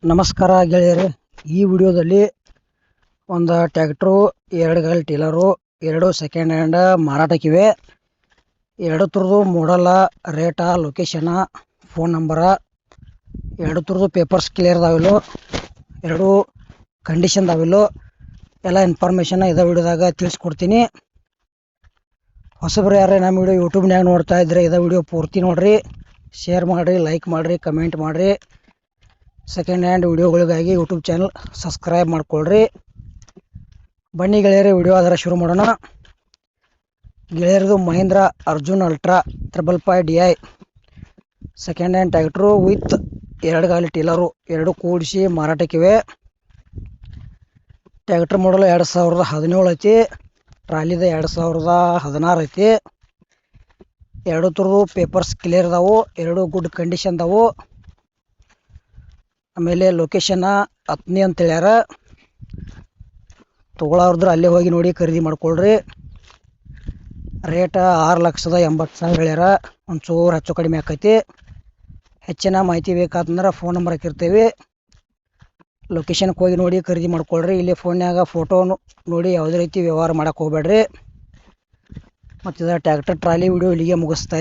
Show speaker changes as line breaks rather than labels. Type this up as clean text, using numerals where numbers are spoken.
ನಮಸ್ಕಾರ ಗೆಳೆಯರೇ, ಈ ವಿಡಿಯೋದಲ್ಲಿ ಒಂದು ಟ್ಯಾಕ್ಟ್ರು, 2 ಗಾಲಿ ಟೀಲರು, 2 ಸೆಕೆಂಡ್ ಹ್ಯಾಂಡ್ ಮಾರಾಟಕ್ಕಿವೆ. 2 ಥರದ್ದು ಮಾಡಲ, ರೇಟ, ಲೊಕೇಶನ, ಫೋನ್ ನಂಬರ, 2 ಥರದ್ದು ಪೇಪರ್ಸ್ ಕ್ಲಿಯರ್ ಅದಾವಿಲ್ಲೋ, 2 ಕಂಡೀಷನ್ ಅದಾವಿಲ್ಲೋ ಎಲ್ಲ ಇನ್ಫಾರ್ಮೇಷನ್ ಇದೇ ವಿಡಿಯೋದಾಗ ತಿಳಿಸ್ಕೊಡ್ತೀನಿ. ಹೊಸಬ್ರು ಯಾರೇ ನಮ್ಮ ವಿಡಿಯೋ ಯೂಟ್ಯೂಬ್ನಾಗ ನೋಡ್ತಾ ಇದ್ರೆ ಇದೇ ವಿಡಿಯೋ ಪೂರ್ತಿ ನೋಡ್ರಿ, ಶೇರ್ ಮಾಡಿರಿ, ಲೈಕ್ ಮಾಡಿರಿ, ಕಮೆಂಟ್ ಮಾಡಿರಿ. ಸೆಕೆಂಡ್ ಹ್ಯಾಂಡ್ ವಿಡಿಯೋಗಳಿಗಾಗಿ ಯೂಟ್ಯೂಬ್ ಚಾನಲ್ ಸಬ್ಸ್ಕ್ರೈಬ್ ಮಾಡ್ಕೊಳ್ರಿ. ಬನ್ನಿ ಗೆಳೆಯರೇ, ವಿಡಿಯೋ ಅದರ ಶುರು ಮಾಡೋಣ. ಗೆಳೆಯರದು Mahindra Arjun ultra 555 DI second hand tractor with 2 ಗಾಲಿ ಟೀಲರು 2 ಕೂಡಿಸಿ ಮಾರಾಟಕ್ಕಿವೆ. ಟ್ಯಾಕ್ಟ್ರ್ ಮಾಡಲು 2017 ಐತಿ, ಟ್ರಾಲಿದ 2016 ಐತಿ. 2 ಥರದ್ದು ಪೇಪರ್ಸ್ ಕ್ಲಿಯರ್ ಅದಾವು, 2 ಗುಡ್ ಕಂಡೀಷನ್ ಅದಾವು. ಆಮೇಲೆ ಲೊಕೇಶನ್ನ ಅತ್ನಿ ಅಂತ ಹೇಳ್ಯಾರ. ತೊಗೊಳೋರ್ದ್ರೆ ಅಲ್ಲೇ ಹೋಗಿ ನೋಡಿ ಖರೀದಿ ಮಾಡ್ಕೊಳ್ರಿ. ರೇಟ 6,80,000 ಹೇಳ್ಯಾರ. ಒಂಚೂರು ಹೆಚ್ಚು ಕಡಿಮೆ ಆಕೈತಿ. ಹೆಚ್ಚಿನ ಮಾಹಿತಿ ಬೇಕಾತಂದ್ರೆ ಫೋನ್ ನಂಬರ್ ಹಾಕಿರ್ತೀವಿ, ಲೊಕೇಶನ್ಗೆ ಹೋಗಿ ನೋಡಿ ಖರೀದಿ ಮಾಡ್ಕೊಳ್ರಿ. ಇಲ್ಲಿ ಫೋನ್ಯಾಗ ಫೋಟೋ ನೋಡಿ ಯಾವುದೇ ರೀತಿ ವ್ಯವಹಾರ ಮಾಡೋಕೆ ಹೋಗ್ಬೇಡ್ರಿ. ಮತ್ತು ಟ್ಯಾಕ್ಟರ್ ಟ್ರಾಲಿ ವಿಡಿಯೋ ಇಲ್ಲಿಗೆ ಮುಗಿಸ್ತಾ